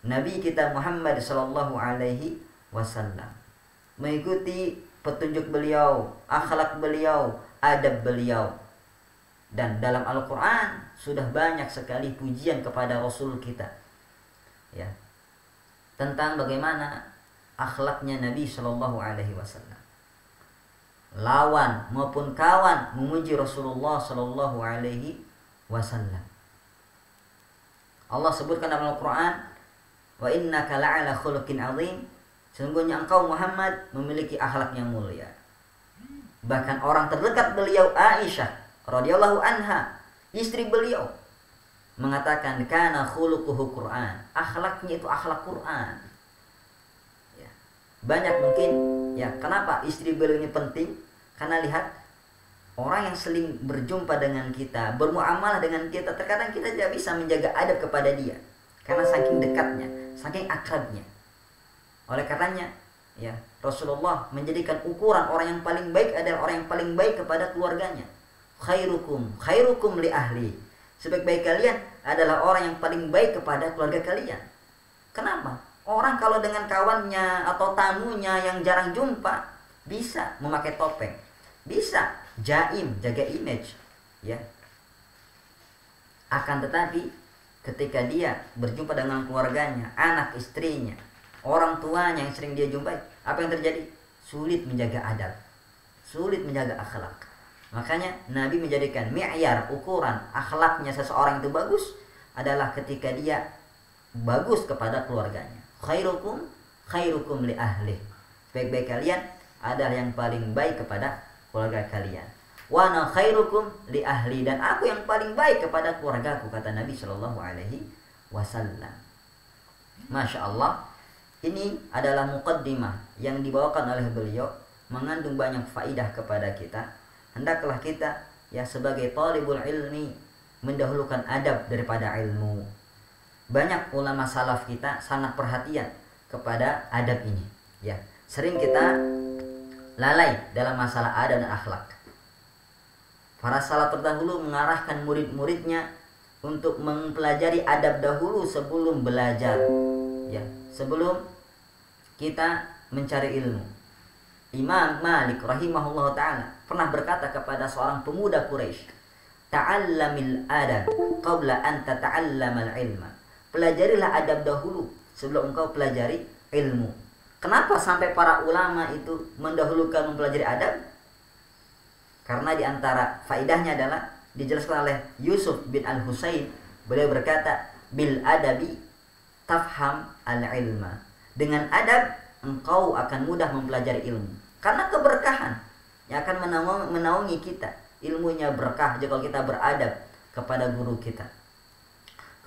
Nabi kita Muhammad sallallahu alaihi wasallam. Mengikuti petunjuk beliau, akhlak beliau, adab beliau. Dan dalam Al-Quran sudah banyak sekali pujian kepada Rasul kita, ya, tentang bagaimana akhlaknya Nabi Shallallahu Alaihi Wasallam. Lawan maupun kawan memuji Rasulullah Shallallahu Alaihi Wasallam. Allah sebutkan dalam Al-Quran, wa innaka la'ala khuluqin azim. Sesungguhnya engkau Muhammad memiliki akhlak yang mulia. Bahkan orang terdekat beliau, Aisyah radhiyallahu anha, istri beliau, mengatakan kana khuluquhu Quran. Akhlaknya itu akhlak Quran. Ya. Banyak mungkin, ya, kenapa istri beliau ini penting? Karena lihat orang yang sering berjumpa dengan kita, bermuamalah dengan kita, terkadang kita tidak bisa menjaga adab kepada dia karena saking dekatnya, saking akrabnya. Oleh karenanya, ya, Rasulullah menjadikan ukuran orang yang paling baik adalah orang yang paling baik kepada keluarganya. Khairukum li ahli. Sebaik-baik kalian adalah orang yang paling baik kepada keluarga kalian. Kenapa? Orang kalau dengan kawannya atau tamunya yang jarang jumpa bisa memakai topeng, bisa jaim, jaga image, ya. Akan tetapi ketika dia berjumpa dengan keluarganya, anak istrinya, orang tuanya yang sering dia jumpai, apa yang terjadi? Sulit menjaga adab, sulit menjaga akhlak. Makanya Nabi menjadikan mi'yar, ukuran akhlaknya seseorang itu bagus adalah ketika dia bagus kepada keluarganya. Khairukum li ahli. Baik-baik kalian adalah yang paling baik kepada keluarga kalian. Wa ana khairukum li ahli, dan aku yang paling baik kepada keluargaku, kata Nabi Shallallahu alaihi wasallam. Masya Allah, ini adalah muqaddimah yang dibawakan oleh beliau, mengandung banyak faidah kepada kita. Hendaklah kita, ya, sebagai talibul ilmi mendahulukan adab daripada ilmu. Banyak ulama salaf kita sangat perhatian kepada adab ini, ya. Sering kita lalai dalam masalah adab dan akhlak. Para salaf terdahulu mengarahkan murid-muridnya untuk mempelajari adab dahulu sebelum belajar, ya, sebelum kita mencari ilmu. Imam Malik rahimahullah ta'ala pernah berkata kepada seorang pemuda Quraisy, ta'allamil adab qabla an tata'allamal ilma. Pelajarilah adab dahulu sebelum engkau pelajari ilmu. Kenapa sampai para ulama itu mendahulukan mempelajari adab? Karena diantara faidahnya adalah dijelaskan oleh Yusuf bin Al-Husain. Beliau berkata, bil adabi tafham al-ilma. Dengan adab engkau akan mudah mempelajari ilmu. Karena keberkahan yang akan menaungi kita. Ilmunya berkah jika kita beradab kepada guru kita.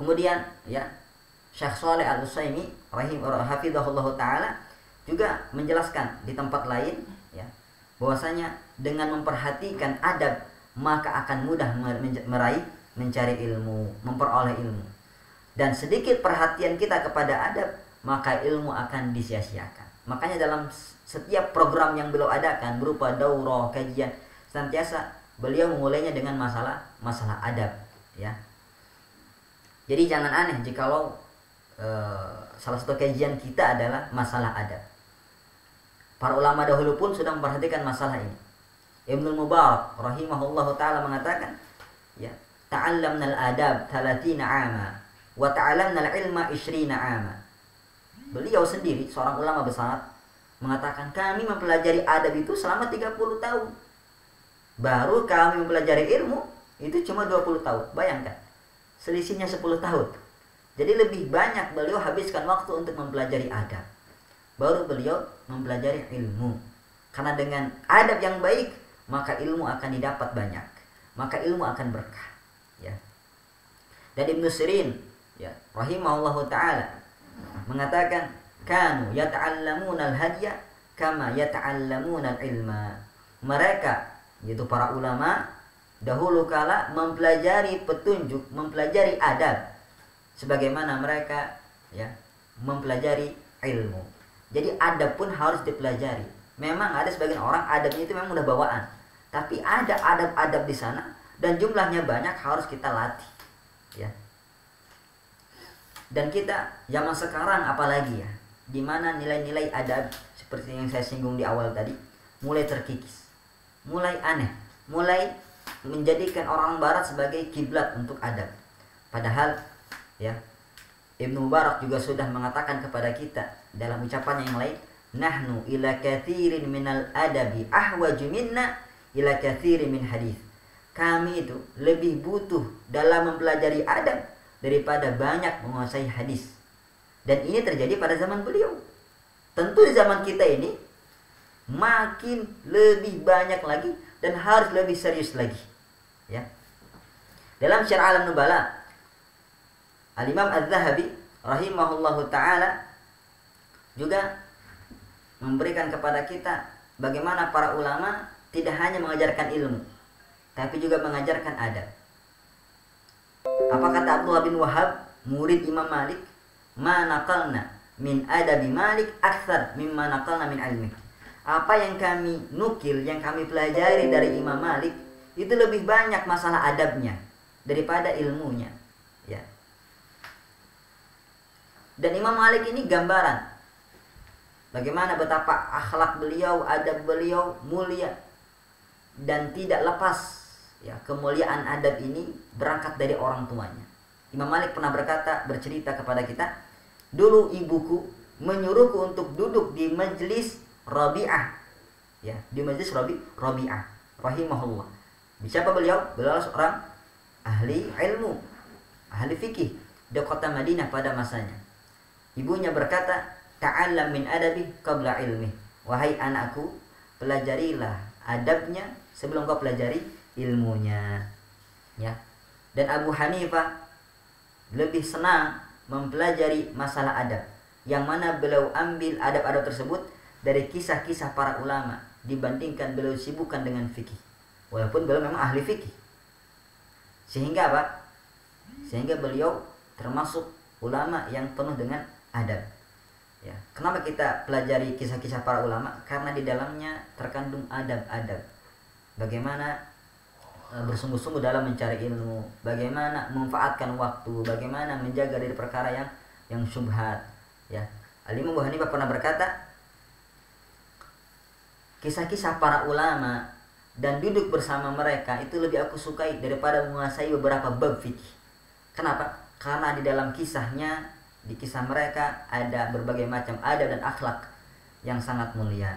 Kemudian, ya, Syekh Shalih Al-Utsaimin hafizahullah taala juga menjelaskan di tempat lain, ya, bahwasanya dengan memperhatikan adab maka akan mudah mencari ilmu, memperoleh ilmu. Dan sedikit perhatian kita kepada adab, maka ilmu akan disia-siakan. Makanya dalam setiap program yang beliau adakan berupa daurah, kajian, senantiasa beliau memulainya dengan masalah adab, ya. Jadi jangan aneh jikalau salah satu kajian kita adalah masalah adab. Para ulama dahulu pun sudah memperhatikan masalah ini. Ibnu Mubarak rahimahullahu taala mengatakan, ya, ta'allamna al-adab 30 'ama wa ta'allamna al-ilma 20 'ama. Beliau sendiri seorang ulama besar mengatakan, kami mempelajari adab itu selama 30 tahun. Baru kami mempelajari ilmu itu cuma 20 tahun. Bayangkan, selisihnya 10 tahun. Jadi lebih banyak beliau habiskan waktu untuk mempelajari adab, baru beliau mempelajari ilmu. Karena dengan adab yang baik, maka ilmu akan didapat banyak, maka ilmu akan berkah, ya. Dan Ibnu Sirin, ya, rahimahullahu taala mengatakan, kanu yata'allamuna al-hadya kama yata'allamuna al-ilma. Mereka, yaitu para ulama dahulu kala, mempelajari petunjuk, mempelajari adab sebagaimana mereka, ya, mempelajari ilmu. Jadi adab pun harus dipelajari. Memang ada sebagian orang adabnya itu memang udah bawaan, tapi ada adab-adab di sana dan jumlahnya banyak, harus kita latih, ya. Dan kita zaman sekarang apalagi, ya, di mana nilai-nilai adab seperti yang saya singgung di awal tadi mulai terkikis, mulai aneh, mulai menjadikan orang barat sebagai kiblat untuk adab. Padahal, ya, Ibnu Mubarak juga sudah mengatakan kepada kita dalam ucapannya yang lain, nahnu ila kathirin minal adabi ahwaju minna ila kathirin min hadith. Kami itu lebih butuh dalam mempelajari adab daripada banyak menguasai hadis. Dan ini terjadi pada zaman beliau. Tentu di zaman kita ini makin lebih banyak lagi dan harus lebih serius lagi, ya. Dalam Syiar A'lam Nubala, Al-Imam Az-Zahabi rahimahullahu ta'ala juga memberikan kepada kita bagaimana para ulama tidak hanya mengajarkan ilmu, tapi juga mengajarkan adab. Apa kata Abdullah bin Wahab, murid Imam Malik? Ma naqalna min adabi Malik akthar mimma naqalna min ilmi. Apa yang kami nukil, yang kami pelajari dari Imam Malik, itu lebih banyak masalah adabnya daripada ilmunya, ya. Dan Imam Malik ini gambaran bagaimana betapa akhlak beliau, adab beliau mulia, dan tidak lepas, ya, kemuliaan adab ini berangkat dari orang tuanya. Imam Malik pernah bercerita kepada kita, dulu ibuku menyuruhku untuk duduk di majelis Rabi'ah, ya, di majelis Rabi'ah rahimahullah. Siapa beliau? Beliau seorang ahli ilmu, ahli fikih di kota Madinah pada masanya. Ibunya berkata, ta'allam min adabi qabla ilmi. Wahai anakku, pelajarilah adabnya sebelum kau pelajari ilmunya, ya. Dan Abu Hanifah lebih senang mempelajari masalah adab, yang mana beliau ambil adab-adab tersebut dari kisah-kisah para ulama dibandingkan beliau sibukkan dengan fikih. Walaupun beliau memang ahli fikih. Sehingga apa? Sehingga beliau termasuk ulama yang penuh dengan adab. Ya, kenapa kita pelajari kisah-kisah para ulama? Karena di dalamnya terkandung adab-adab. Bagaimana bersungguh-sungguh dalam mencari ilmu, bagaimana memanfaatkan waktu, bagaimana menjaga dari perkara yang syubhat. Ya, Al-Imam Abu Hanifah pernah berkata, kisah-kisah para ulama dan duduk bersama mereka itu lebih aku sukai daripada menguasai beberapa bab fikih. Kenapa? Karena di dalam kisahnya, di kisah mereka ada berbagai macam adab dan akhlak yang sangat mulia.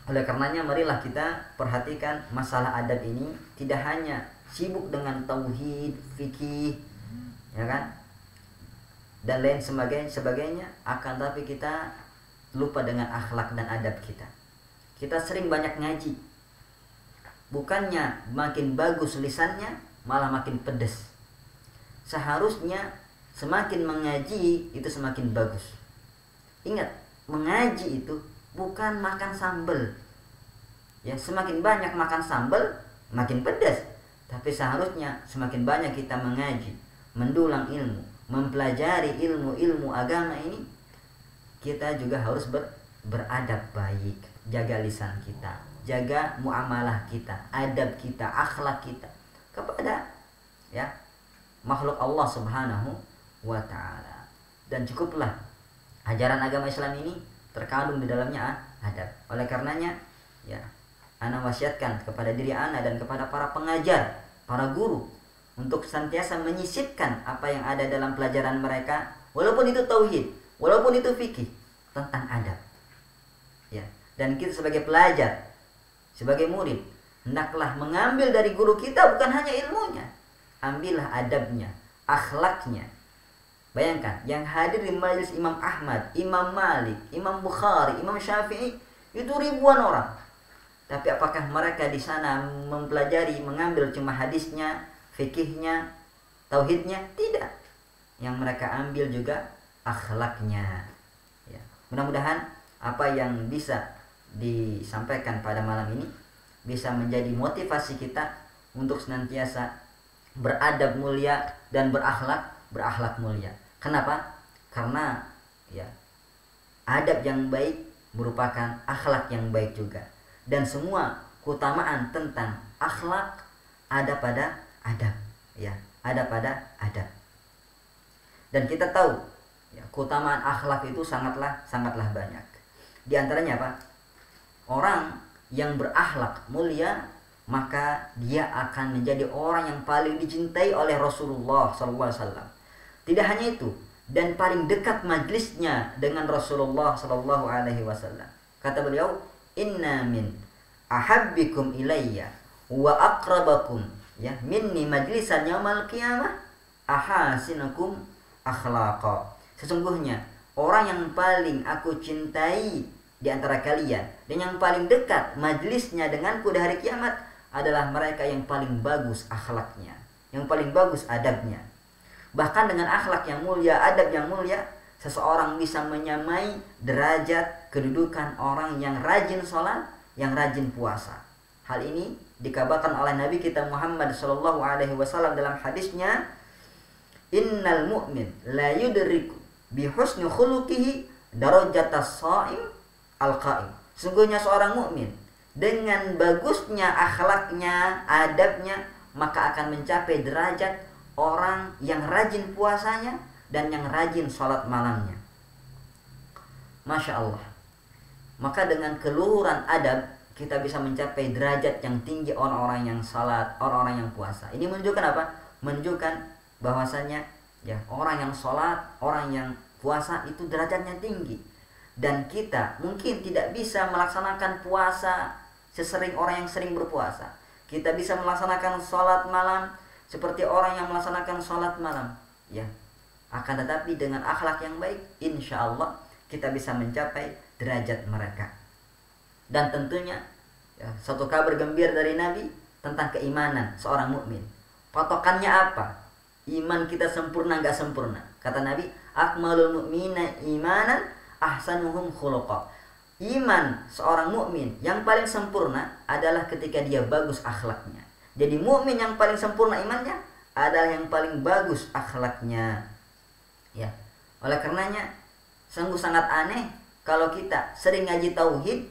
Oleh karenanya marilah kita perhatikan masalah adab ini, tidak hanya sibuk dengan tauhid, fikih, ya kan, dan lain sebagainya, akan tapi kita lupa dengan akhlak dan adab kita. Kita sering banyak ngaji, bukannya makin bagus lisannya, malah makin pedas. Seharusnya semakin mengaji itu semakin bagus. Ingat, mengaji itu bukan makan sambal. Ya, semakin banyak makan sambal, makin pedas. Tapi seharusnya semakin banyak kita mengaji, mendulang ilmu, mempelajari ilmu-ilmu agama ini, kita juga harus beradab baik, jaga lisan kita, jaga muamalah kita, adab kita, akhlak kita kepada, ya, makhluk Allah Subhanahu wa ta'ala. Dan cukuplah ajaran agama Islam ini terkandung di dalamnya adab. Oleh karenanya, ya, ana wasiatkan kepada diri ana dan kepada para pengajar, para guru, untuk senantiasa menyisipkan apa yang ada dalam pelajaran mereka, walaupun itu tauhid, walaupun itu fikih, tentang adab. Ya, dan kita sebagai pelajar, sebagai murid, hendaklah mengambil dari guru kita bukan hanya ilmunya, ambillah adabnya, akhlaknya. Bayangkan, yang hadir di majelis Imam Ahmad, Imam Malik, Imam Bukhari, Imam Syafi'i, itu ribuan orang. Tapi apakah mereka di sana mempelajari, mengambil cuma hadisnya, fikihnya, tauhidnya? Tidak. Yang mereka ambil juga akhlaknya. Ya. Mudah-mudahan apa yang bisa disampaikan pada malam ini bisa menjadi motivasi kita untuk senantiasa beradab mulia dan berakhlak mulia. Kenapa? Karena, ya, adab yang baik merupakan akhlak yang baik juga. Dan semua keutamaan tentang akhlak ada pada adab, ya, ada pada adab. Dan kita tahu, ya, keutamaan akhlak itu sangatlah banyak. Di antaranya apa? Orang yang berakhlak mulia, maka dia akan menjadi orang yang paling dicintai oleh Rasulullah SAW. Tidak hanya itu, dan paling dekat majlisnya dengan Rasulullah SAW. Kata beliau, inna min ahabbikum ilayya wa aqrabakum, ya, minni majlisan yaumal qiyamah ahasinukum akhlaqa. Sesungguhnya orang yang paling aku cintai di antara kalian dan yang paling dekat majlisnya denganku di hari kiamat adalah mereka yang paling bagus akhlaknya, yang paling bagus adabnya. Bahkan dengan akhlak yang mulia, adab yang mulia, seseorang bisa menyamai derajat kedudukan orang yang rajin sholat, yang rajin puasa. Hal ini dikabarkan oleh Nabi kita Muhammad sallallahu alaihi wasallam dalam hadisnya, innal mu'min la yudriku bi husni khuluqihi darajatas shaim al-qaim. Sungguhnya seorang mukmin dengan bagusnya akhlaknya, adabnya, maka akan mencapai derajat orang yang rajin puasanya dan yang rajin sholat malamnya. Masya Allah. Maka dengan keluhuran adab kita bisa mencapai derajat yang tinggi orang-orang yang salat, orang-orang yang puasa. Ini menunjukkan apa? Menunjukkan bahwasanya ya orang yang salat, orang yang puasa itu derajatnya tinggi. Dan kita mungkin tidak bisa melaksanakan puasa sesering orang yang sering berpuasa. Kita bisa melaksanakan salat malam seperti orang yang melaksanakan salat malam, ya. Akan tetapi dengan akhlak yang baik, insya Allah kita bisa mencapai derajat mereka. Dan tentunya ya, satu kabar gembira dari Nabi tentang keimanan seorang mukmin. Patokannya apa? Iman kita sempurna nggak sempurna? Kata Nabi, akmalul mu'mina imanan ahsanuhum khuluqa. Iman seorang mukmin yang paling sempurna adalah ketika dia bagus akhlaknya. Jadi mukmin yang paling sempurna imannya adalah yang paling bagus akhlaknya. Ya. Oleh karenanya sungguh sangat aneh kalau kita sering ngaji tauhid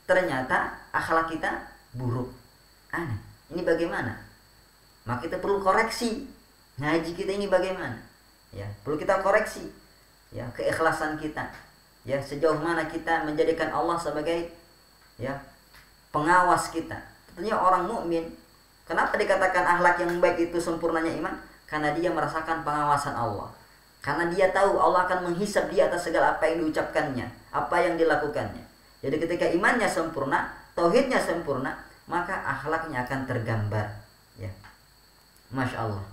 ternyata akhlak kita buruk. Aneh. Ini bagaimana? Maka kita perlu koreksi. Ngaji kita ini bagaimana? Ya, perlu kita koreksi. Ya, keikhlasan kita. Ya, sejauh mana kita menjadikan Allah sebagai ya pengawas kita. Tentunya orang mukmin, kenapa dikatakan akhlak yang baik itu sempurnanya iman? Karena dia merasakan pengawasan Allah. Karena dia tahu Allah akan menghisab dia atas segala apa yang diucapkannya, apa yang dilakukannya. Jadi ketika imannya sempurna, tauhidnya sempurna, maka akhlaknya akan tergambar. Ya, Masya Allah.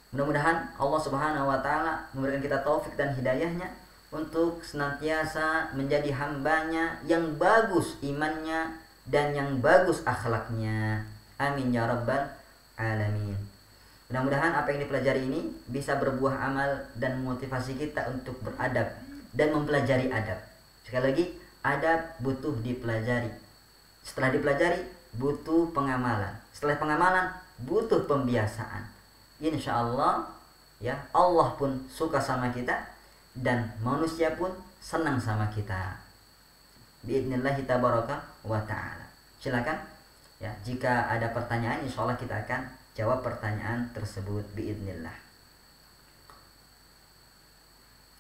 Mudah-mudahan Allah Subhanahu Wa Taala memberikan kita taufik dan hidayahnya untuk senantiasa menjadi hambanya yang bagus imannya dan yang bagus akhlaknya. Amin ya rabbal alamin. Mudah-mudahan apa yang dipelajari ini bisa berbuah amal dan memotivasi kita untuk beradab dan mempelajari adab. Sekali lagi, adab butuh dipelajari. Setelah dipelajari, butuh pengamalan. Setelah pengamalan, butuh pembiasaan. Insya Allah, ya Allah pun suka sama kita dan manusia pun senang sama kita. Biidnillahi tabaraka wa ta'ala. Silakan, ya jika ada pertanyaan, insya Allah kita akan jawab pertanyaan tersebut biidnillah.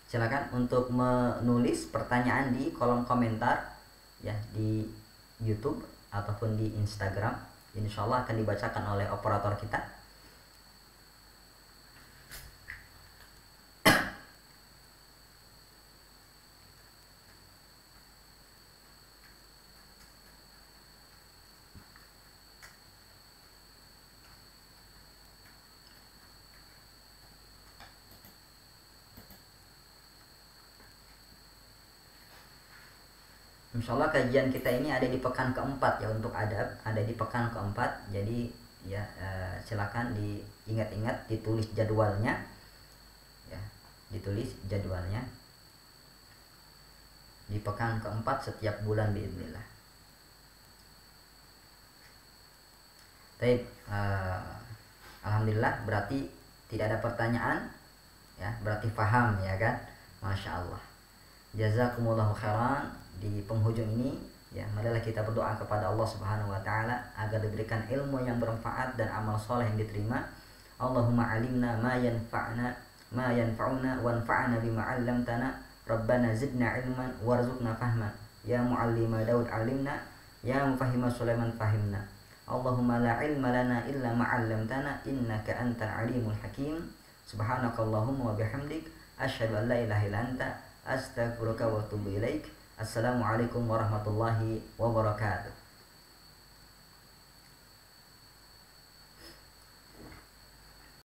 Silakan untuk menulis pertanyaan di kolom komentar ya di YouTube ataupun di Instagram. Insya Allah akan dibacakan oleh operator kita. Insyaallah kajian kita ini ada di pekan keempat ya untuk adab, ada di pekan keempat. Jadi ya silakan diingat-ingat, ditulis jadwalnya ya, ditulis jadwalnya di pekan keempat setiap bulan biidznillah. Baik, alhamdulillah berarti tidak ada pertanyaan ya, berarti paham ya kan. Masya Allah, jazakumullahu khairan. Di penghujung ini ya, marilah kita berdoa kepada Allah Subhanahu wa taala agar diberikan ilmu yang bermanfaat dan amal soleh yang diterima. Allahumma alimna ma yanfa'una wanfa'na bima 'allamtana. Rabbana zidna ilman warzuqna fahma. Ya muallima Daud alimna, ya mufahhima Sulaiman fahimna. Allahumma la ilma lana illa ma 'allamtana innaka antal alimul hakim. Subhanakallahumma wa bihamdik asyhadu an la ilaha illa anta astaghfiruka wa atubu ilaik. Assalamualaikum warahmatullahi wabarakatuh.